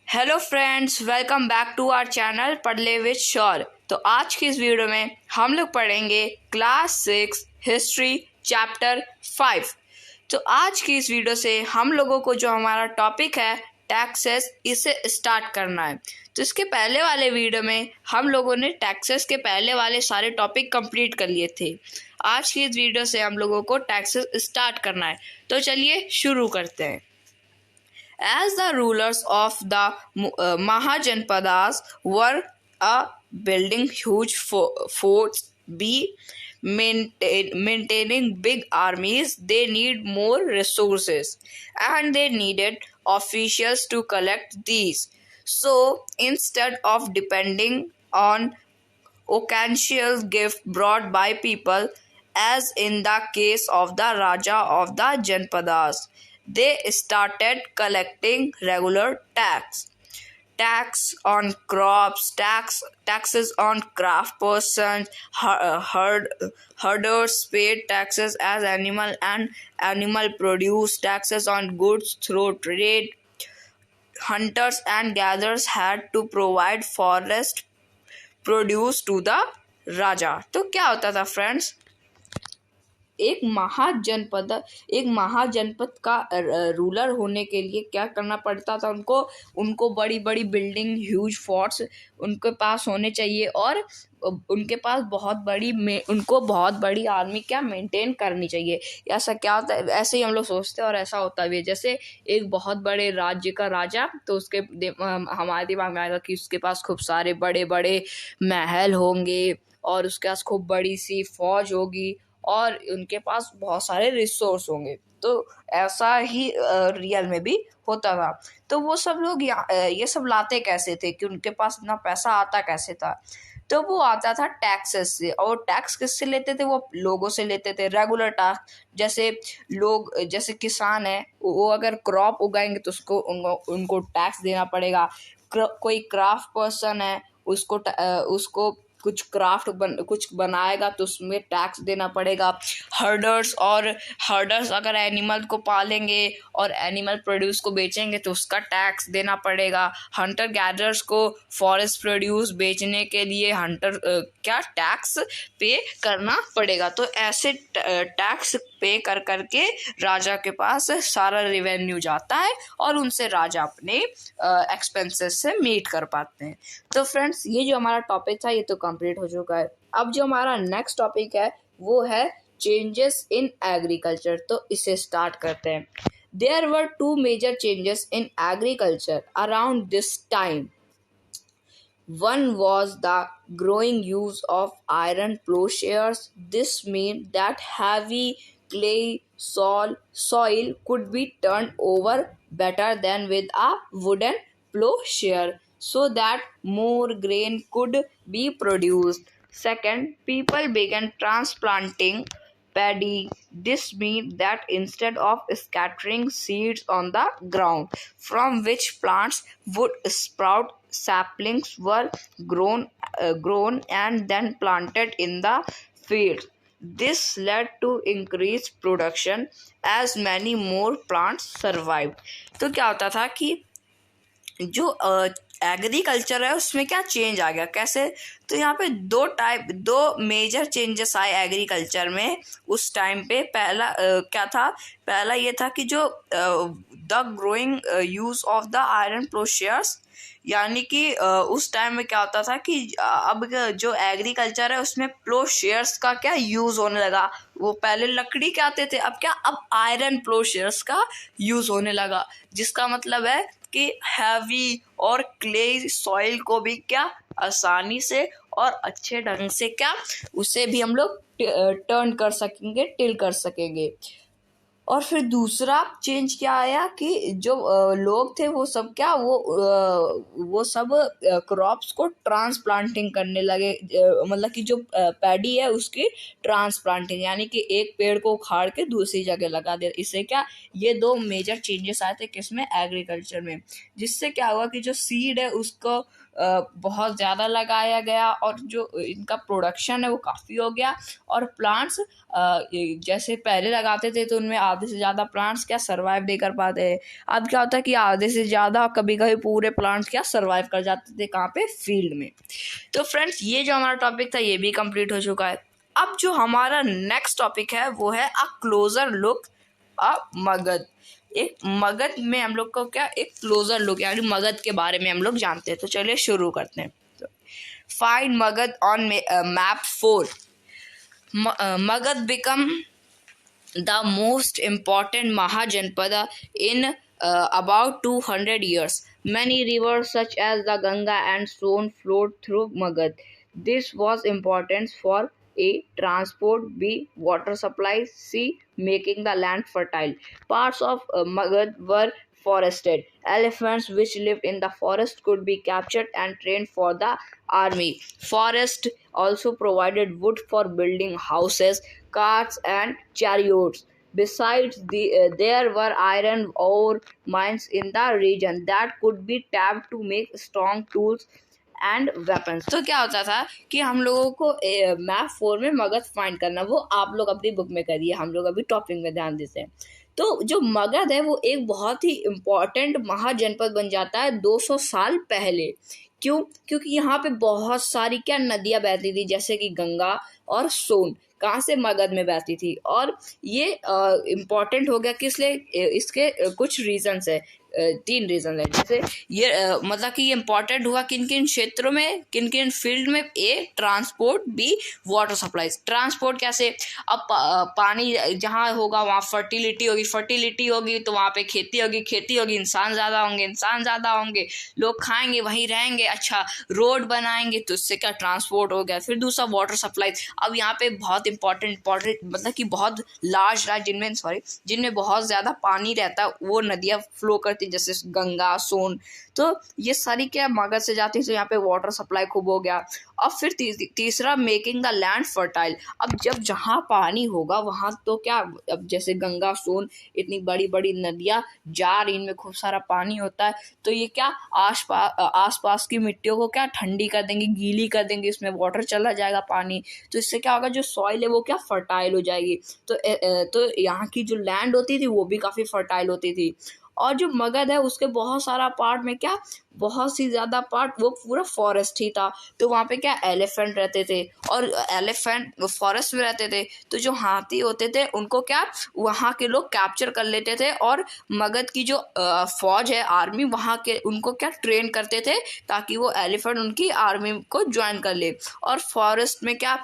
Hello friends, welcome back to our channel Padhle with Shaur. तो आज की इस वीडियो में हम लोग पढ़ेंगे क्लास 6 हिस्ट्री चैप्टर 5। तो आज की इस वीडियो से हम लोगों को जो हमारा टॉपिक है टैक्सेस, इसे स्टार्ट करना है। तो इसके पहले वाले वीडियो में हम लोगों ने टैक्सेस के पहले वाले सारे टॉपिक कंप्लीट कर लिए थे। आज की इस वीडियो से हम लोगों को टैक्सेस स्टार्ट करना है। तो चलिए शुरू करते हैं। As the rulers of the Mahajanpadas were building huge forts, maintaining big armies, they need more resources, and they needed officials to collect these. So instead of depending on occasional gift brought by people, as in the case of the Raja of the Janpadas, they started collecting regular tax on crops, taxes on craft persons, herders paid taxes as animal produce, taxes on goods through trade. Hunters and gatherers had to provide forest produce to the raja. तो क्या होता था friends, एक महाजनपद का ruler होने के लिए क्या करना पड़ता था उनको बड़ी बड़ी बिल्डिंग, ह्यूज फोर्ट्स उनके पास होने चाहिए, और उनके पास उनको बहुत बड़ी आर्मी क्या मेंटेन करनी चाहिए। ऐसा क्या होता है, ऐसे ही हम लोग सोचते हैं और ऐसा होता भी है। जैसे एक बहुत बड़े राज्य का राजा, तो उसके हमारे दिमाग में आएगा कि उसके पास खूब सारे बड़े बड़े महल होंगे और उसके पास खूब बड़ी सी फौज होगी और उनके पास बहुत सारे रिसोर्स होंगे। तो ऐसा ही रियल में भी होता था। तो वो सब लोग ये सब लाते कैसे थे, कि उनके पास इतना पैसा आता कैसे था? तो वो आता था टैक्सेस से। और टैक्स किससे लेते थे? वो लोगों से लेते थे, रेगुलर टैक्स। जैसे किसान है, वो अगर क्रॉप उगाएंगे तो उनको टैक्स देना पड़ेगा। कोई क्राफ्ट पर्सन है, उसको कुछ बनाएगा तो उसमें टैक्स देना पड़ेगा। हर्डर्स अगर एनिमल को पालेंगे और एनिमल प्रोड्यूस को बेचेंगे तो उसका टैक्स देना पड़ेगा। हंटर गैदरर्स को फॉरेस्ट प्रोड्यूस बेचने के लिए क्या टैक्स पे करना पड़ेगा। तो ऐसे टैक्स पे कर करके राजा के पास सारा रेवेन्यू जाता है और उनसे राजा अपने एक्सपेंसेस से मीट कर पाते हैं। तो फ्रेंड्स, ये जो हमारा टॉपिक था ये तो कंप्लीट हो चुका है। अब जो हमारा नेक्स्ट टॉपिक है वो है चेंजेस इन एग्रीकल्चर। तो इसे स्टार्ट करते हैं। There were 2 major changes in agriculture around this time. One was the growing use of iron plowshares. This meant that heavy clay soil could be turned over better than with a wooden plowshare, so that more grain could be produced. Second, people began transplanting paddy. This means that instead of scattering seeds on the ground from which plants would sprout, saplings were grown and then planted in the fields. This led to increased production as many more plants survived. तो क्या होता था कि जो agriculture है उसमें क्या change आ गया, कैसे? तो यहाँ पे दो मेजर चेंजेस आए एग्रीकल्चर में उस टाइम पे। पहला क्या था? पहला ये था कि जो the growing use of the iron ploughshares, यानी कि उस टाइम में क्या होता था कि अब जो एग्रीकल्चर है उसमें प्लोशेयर्स का क्या यूज़ होने लगा। वो पहले लकड़ी के आते थे, अब आयरन प्लोशेयर्स का यूज़ होने लगा, जिसका मतलब है कि हैवी और क्ले सॉइल को भी क्या आसानी से और अच्छे ढंग से क्या उसे भी हम लोग टर्न कर सकेंगे, टिल कर सकेंगे। और फिर दूसरा चेंज क्या आया कि जो लोग थे वो सब क्रॉप्स को ट्रांसप्लांटिंग करने लगे। मतलब कि जो पैडी है उसकी ट्रांसप्लांटिंग, यानी कि एक पेड़ को उखाड़ के दूसरी जगह लगा दे। इससे क्या, ये 2 मेजर चेंजेस आए थे किसमें? एग्रीकल्चर में। जिससे क्या हुआ कि जो सीड है उसको बहुत ज़्यादा लगाया गया और जो इनका प्रोडक्शन है वो काफ़ी हो गया। और प्लांट्स जैसे पहले लगाते थे तो उनमें आधे से ज़्यादा प्लांट्स क्या सर्वाइव नहीं कर पाते। अब क्या होता है कि आधे से ज़्यादा कभी कभी पूरे प्लांट्स क्या सर्वाइव कर जाते थे, कहाँ पे, फील्ड में। तो फ्रेंड्स ये जो हमारा टॉपिक था ये भी कंप्लीट हो चुका है। अब जो हमारा नेक्स्ट टॉपिक है वो है अ क्लोजर लुक अ मगध। एक मगध में हम लोग को क्या एक क्लोजर लुक यानी मगध के बारे में हम लोग जानते हैं। तो चलिए शुरू करते हैं। Find Magadh on map 4। Magadh become the most important Mahajanpada in about 200 years. Many rivers such as the Ganga and Son flowed through Magad. This was important for A. Transport, B. Water supply, C. Making the land fertile. Parts of Magad were forested. Elephants which lived in the forest could be captured and trained for the army. Forest also provided wood for building houses, carts, and chariots. Besides, there were iron ore mines in the region that could be tapped to make strong tools and weapons. तो क्या होता था कि हम लोगों को map 4 में Magadh find करना, वो आप लोग अपनी बुक में करिए, हम लोग अभी टॉपिक में ध्यान देते हैं। तो जो मगध है वो एक बहुत ही इम्पॉर्टेंट महाजनपद बन जाता है 200 साल पहले। क्यों? क्योंकि यहाँ पे बहुत सारी क्या नदियाँ बहती थी, जैसे कि गंगा और सोन, कहाँ से, मगध में बहती थी। और ये इम्पॉर्टेंट हो गया किस लिए, इसके कुछ रीजंस है, 3 रीजन है। जैसे ये मतलब कि ये इम्पॉर्टेंट हुआ किन किन क्षेत्रों में, किन किन फील्ड में। A transport, B water supplies. Transport कैसे, अब पानी जहाँ होगा वहाँ फर्टिलिटी होगी तो वहाँ पे खेती होगी, इंसान ज़्यादा होंगे, लोग खाएंगे वहीं रहेंगे, अच्छा रोड बनाएंगे तो उससे क्या ट्रांसपोर्ट हो गया। फिर दूसरा वाटर सप्लाई। अब यहाँ पे बहुत इंपॉर्टेंट मतलब कि बहुत लार्ज जिनमें बहुत ज़्यादा पानी रहता है वो नदियाँ फ्लो करती, जैसे गंगा, सोन। तो ये सारी क्या मगध से जाती है, तो यहाँ पे वाटर सप्लाई खूब हो गया। अब फिर तीसरा मेकिंग द लैंड फर्टाइल। अब जब जहाँ पानी होगा वहाँ तो क्या, अब जैसे गंगा, सोन इतनी बड़ी बड़ी नदियाँ जा रही, इनमें खूब सारा पानी होता है, तो ये क्या आसपास की मिट्टियों को क्या ठंडी कर देंगे, गीली कर देंगे, इसमें वाटर चला जाएगा पानी, तो इससे क्या होगा, जो सॉइल है वो क्या फर्टाइल हो जाएगी। तो यहाँ की जो लैंड होती थी वो भी काफ़ी फर्टाइल होती थी। और जो मगध है उसके बहुत सारा पार्ट में क्या, बहुत सी ज़्यादा पार्ट वो पूरा फॉरेस्ट ही था। तो वहाँ पे क्या एलिफेंट रहते थे, और एलिफेंट फॉरेस्ट में रहते थे, तो जो हाथी होते थे उनको क्या वहाँ के लोग कैप्चर कर लेते थे, और मगध की जो फौज है, आर्मी, वहाँ के उनको क्या ट्रेन करते थे ताकि वो एलिफेंट उनकी आर्मी को ज्वाइन कर ले। और फॉरेस्ट में क्या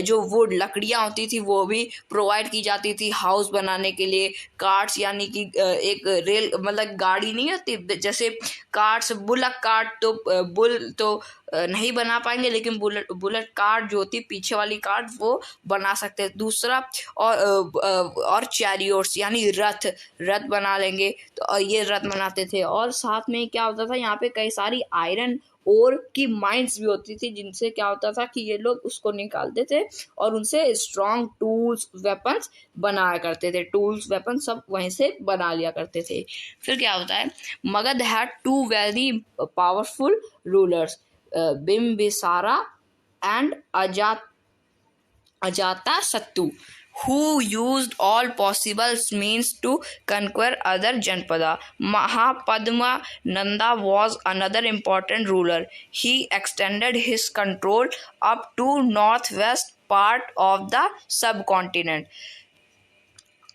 जो वुड लकड़ियाँ होती थी वो भी प्रोवाइड की जाती थी हाउस बनाने के लिए। कार्ट्स यानी कि एक रेल मतलब गाड़ी नहीं होती, जैसे कार्ट्स, बुलक कार्ट, तो बुल तो नहीं बना पाएंगे, लेकिन बुलेट कार्ट जो होती पीछे वाली कार्ट वो बना सकते हैं। दूसरा और चैरियोट्स यानी रथ बना लेंगे, तो ये रथ बनाते थे। और साथ में क्या होता था, यहाँ पे कई सारी आयरन ओर की माइंस भी होती थी, जिनसे क्या होता था कि ये लोग उसको निकालते थे और उनसे स्ट्रॉन्ग टूल्स, वेपन्स बनाया करते थे। टूल्स, वेपन सब वहीं से बना लिया करते थे। फिर क्या होता है, Magadh had 2 very powerful rulers, Bimbisara and Ajatashatru, who used all possible means to conquer other Janpada. Mahapadma Nanda was another important ruler. He extended his control up to northwest part of the subcontinent.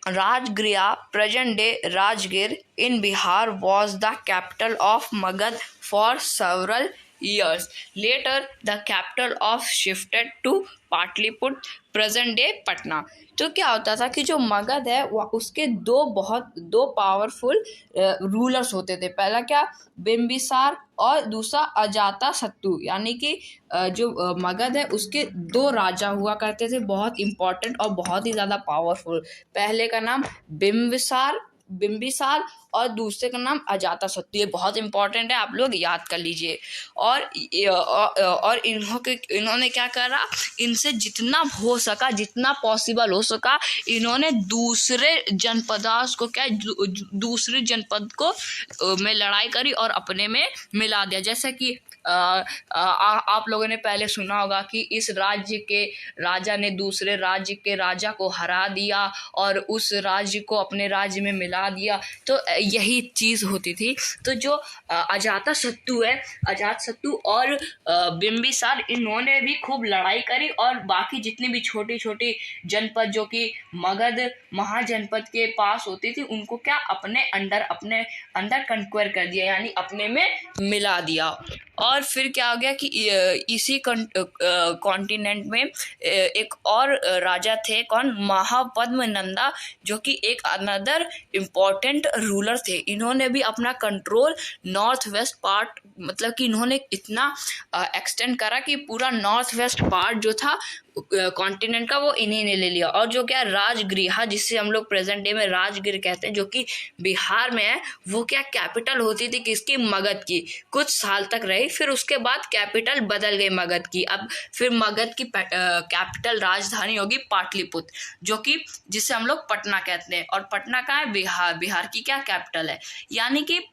Rajgriha, present-day Rajgir in Bihar, was the capital of Magad for several years. Later, the capital of shifted to Pataliputra, present day Patna. तो क्या होता था कि जो मगध है वो उसके दो पावरफुल रूलर्स होते थे। पहला क्या, बिम्बिसार, और दूसरा अजातशत्रु, यानी कि जो मगध है उसके 2 राजा हुआ करते थे, बहुत इंपॉर्टेंट और बहुत ही ज़्यादा पावरफुल। पहले का नाम बिम्बिसार और दूसरे का नाम अजातशत्रु। ये बहुत इंपॉर्टेंट है, आप लोग याद कर लीजिए। और इन्होंने क्या करा, इनसे जितना हो सका, जितना पॉसिबल हो सका, इन्होंने दूसरे जनपद को में लड़ाई करी और अपने में मिला दिया। जैसे कि आप लोगों ने पहले सुना होगा कि इस राज्य के राजा ने दूसरे राज्य के राजा को हरा दिया और उस राज्य को अपने राज्य में मिला दिया। तो यही चीज़ होती थी। तो जो अजातशत्रु है, अजातशत्रु और बिंबिसार, इन्होंने भी खूब लड़ाई करी और बाकी जितनी भी छोटी छोटी जनपद जो कि मगध महाजनपद के पास होती थी उनको क्या अपने अंदर कंक्वायर कर दिया, यानी अपने में मिला दिया। और फिर क्या हो गया कि इसी कॉन्टिनेंट में एक और राजा थे, कौन, महापद्म नंदा, जो कि एक अनदर इम्पोर्टेंट रूलर थे। इन्होंने भी अपना कंट्रोल नॉर्थ वेस्ट पार्ट, मतलब कि इन्होंने इतना एक्सटेंड करा कि पूरा नॉर्थ वेस्ट पार्ट जो था कॉन्टिनेंट का वो इन्हीं ने ले लिया। और जो क्या राजगृह, जिससे हम लोग प्रेजेंट डे में राजगीर कहते हैं, जो कि बिहार में है, वो क्या कैपिटल होती थी किसकी, मगध की। कुछ साल तक रही, फिर उसके बाद कैपिटल बदल गई मगध की। अब फिर मगध की कैपिटल राजधानी होगी पाटलिपुत्र, जो कि जिसे हम लोग पटना कहते हैं। और पटना कहाँ है, बिहार की क्या कैपिटल है। यानी कि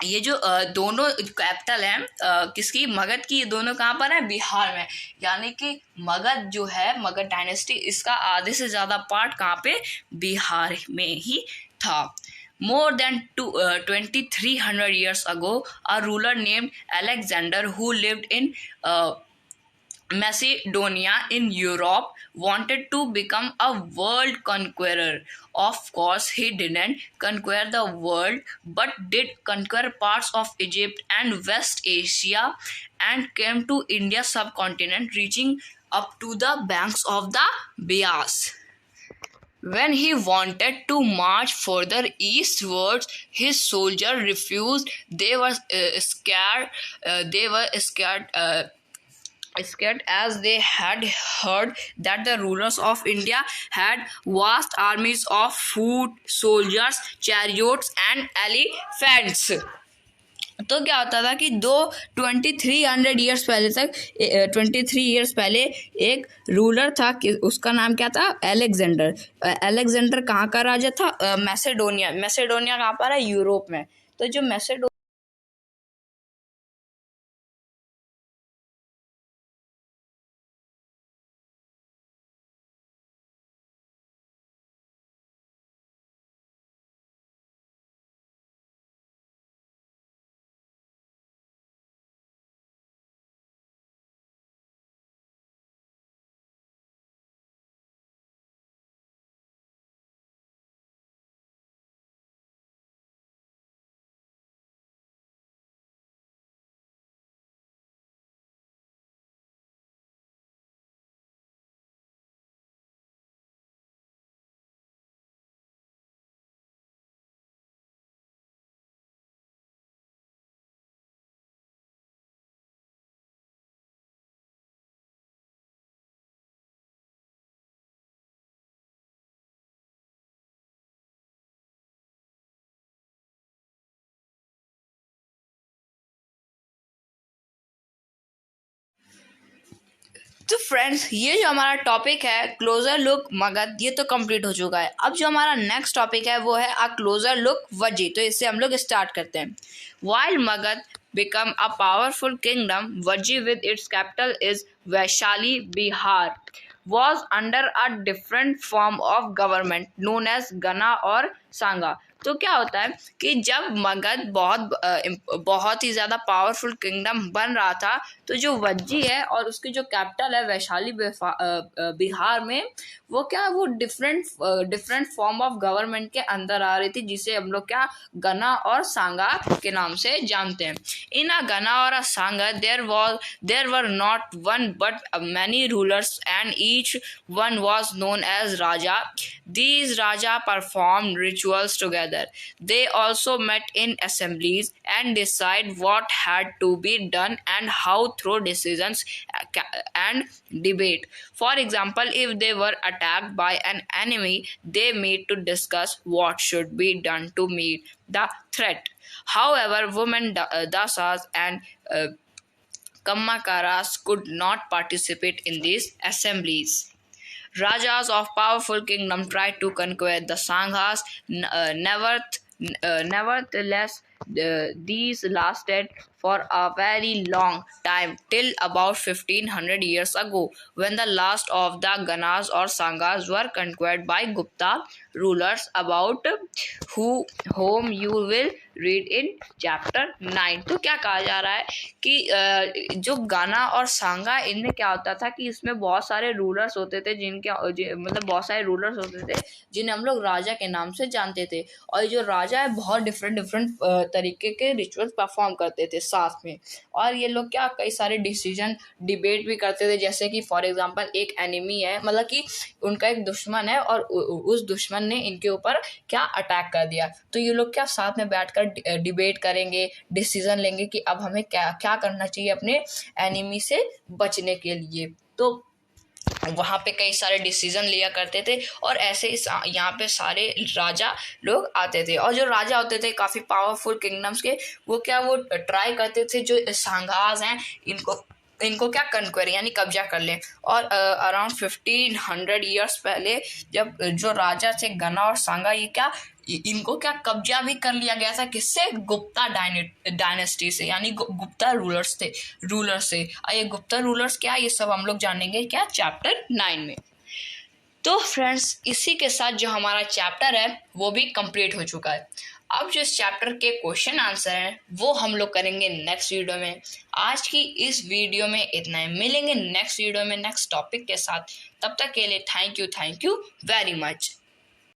ये जो दोनों कैपिटल हैं किसकी, मगध की, ये दोनों कहाँ पर है, बिहार में। यानी कि मगध जो है, मगध डायनेस्टी, इसका आधे से ज़्यादा पार्ट कहाँ पे, बिहार में ही था। More than 2300 years ago, a ruler named Alexander, who lived in Macedonia in Europe, wanted to become a world conqueror. Of course, he didn't conquer the world, but did conquer parts of Egypt and West Asia, and came to India subcontinent, reaching up to the banks of the Bias. When he wanted to march further eastwards, his soldiers refused. They were scared. Scared as they had heard that the rulers of India had vast armies of foot soldiers, chariots, and elephants. तो क्या होता था कि 2300 years पहले तक 23 years पहले एक ruler था कि उसका नाम क्या था, अलेक्जेंडर कहाँ का राजा था, मैसेडोनिया कहाँ पर है, यूरोप में। तो जो तो फ्रेंड्स, ये जो हमारा टॉपिक है क्लोजर लुक मगध, ये तो कंप्लीट हो चुका है। अब जो हमारा नेक्स्ट टॉपिक है वो है अ क्लोजर लुक वज्जी। तो इससे हम लोग स्टार्ट करते हैं। While Magadh become a powerful kingdom, Vajji with its capital is Vaishali, Bihar, was under a different form of government known as Gana और सांगा। तो क्या होता है कि जब मगध बहुत ही ज़्यादा पावरफुल किंगडम बन रहा था, तो जो वज्जी है और उसकी जो कैपिटल है वैशाली बिहार में, वो क्या, वो डिफरेंट फॉर्म ऑफ गवर्नमेंट के अंदर आ रही थी, जिसे हम लोग क्या, गना और सांगा के नाम से जानते हैं। इन a gana or a sangha there were not one but many rulers and each one was known as Raja. These Raja performed rituals together. They also met in assemblies and decide what had to be done and how through decisions and debate. For example, if they were attacked by an enemy, they meet to discuss what should be done to meet the threat. However, women dasas and Kammakaras could not participate in these assemblies. Rajas of powerful kingdom tried to conquer the Sanghas. Nevertheless, these lasted for a very long time till about 1500 years ago, when the last of the Ganas or Sangas were conquered by Gupta rulers, about whom you will read in chapter 9। तो क्या कहा जा रहा है कि जो गाना और सांगा, इनमें क्या होता था कि इसमें बहुत सारे रूलर्स होते थे मतलब बहुत सारे रूलर्स होते थे जिन्हें हम लोग राजा के नाम से जानते थे। और जो राजा है बहुत डिफरेंट तरीके के रिचुअल्स परफॉर्म करते थे साथ में। और ये लोग क्या कई सारे डिसीजन डिबेट भी करते थे, जैसे कि फॉर एग्जांपल एक एनिमी है, मतलब कि उनका एक दुश्मन है और उस दुश्मन ने इनके ऊपर क्या अटैक कर दिया, तो ये लोग क्या साथ में बैठकर डिबेट करेंगे, डिसीजन लेंगे कि अब हमें क्या क्या करना चाहिए अपने एनिमी से बचने के लिए। तो वहाँ पे कई सारे डिसीजन लिया करते थे और ऐसे यहाँ पे सारे राजा लोग आते थे। और जो राजा होते थे काफ़ी पावरफुल किंगडम्स के, वो ट्राई करते थे जो सांगास हैं इनको क्या कन्क्वेर यानी कब्जा कर ले। और अराउंड 1500 ईयर्स पहले जब जो राजा थे गना और सांगा, इनको क्या कब्जा भी कर लिया गया था, किससे? गुप्ता डायनेस्टी से, यानी गुप्ता रूलर्स से। ये गुप्ता रूलर्स क्या, ये सब हम लोग जानेंगे क्या चैप्टर 9 में। तो फ्रेंड्स, इसी के साथ जो हमारा चैप्टर है वो भी कंप्लीट हो चुका है। अब जो इस चैप्टर के क्वेश्चन आंसर हैं वो हम लोग करेंगे नेक्स्ट वीडियो में। आज की इस वीडियो में इतना ही, मिलेंगे नेक्स्ट वीडियो में नेक्स्ट टॉपिक के साथ। तब तक के लिए थैंक यू वेरी मच।